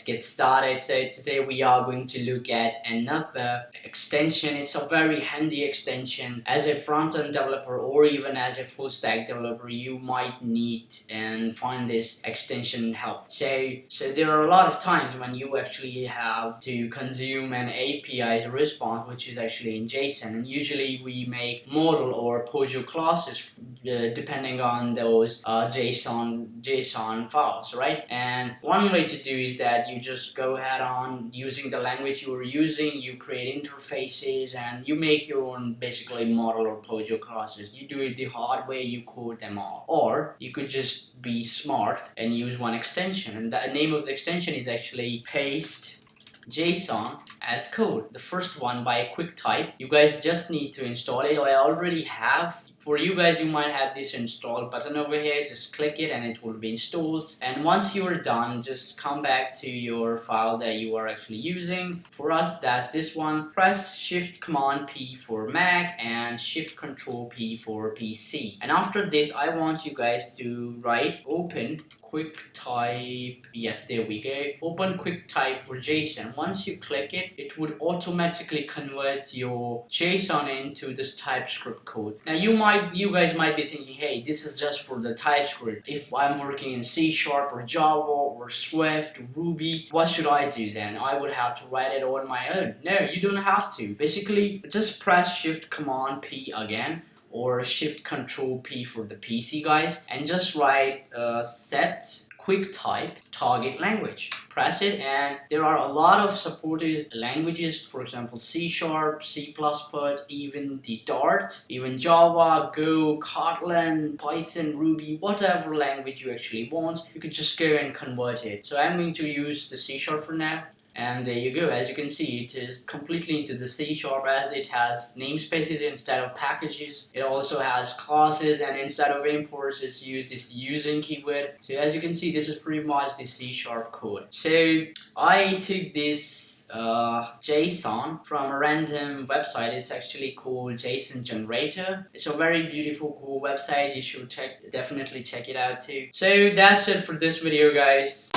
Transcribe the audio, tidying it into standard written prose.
get started. So today we are going to look at another extension. It's a very handy extension. As a front-end developer or even as a full-stack developer, you might need and find this extension help. So there are a lot of times when you actually have to consume an API's response, which is actually in JSON, and usually we make model or POJO classes depending on those JSON files, right? And one way to do is that you just go ahead on using the language you were using, you create interfaces and you make your own basically model or POJO classes. You do it the hard way, you code them all. Or you could just be smart and use one extension, and the name of the extension is actually paste JSON as code. The first one by a quick type. You guys just need to install it. I already have. For you guys, you might have this install button over here. Just click it and it will be installed. And once you're done, just come back to your file that you are actually using. For us, that's this one. Press Shift Command P for Mac and Shift Control P for PC. And after this, I want you guys to write open QuickType. Yes, there we go. Open QuickType for JSON. Once you click it, it would automatically convert your JSON into this TypeScript code. Now you guys might be thinking, hey, this is just for the TypeScript. If I'm working in C# or Java or Swift, Ruby, what should I do then? I would have to write it on my own. No, you don't have to. Basically, just press Shift Command P again, or Shift Control P for the PC guys, and just write set QuickType target language. Press it, and there are a lot of supported languages, for example C#, C++, even the Dart, even Java, Go, Kotlin, Python, Ruby, whatever language you actually want, you could just go and convert it. So I'm going to use the C# for now. And there you go. As you can see, it is completely into the C# as it has namespaces instead of packages. It also has classes, and instead of imports, it's used this using keyword. So as you can see, this is pretty much the C# code. So I took this JSON from a random website. It's actually called JSON Generator. It's a very beautiful, cool website. You should definitely check it out too. So that's it for this video, guys.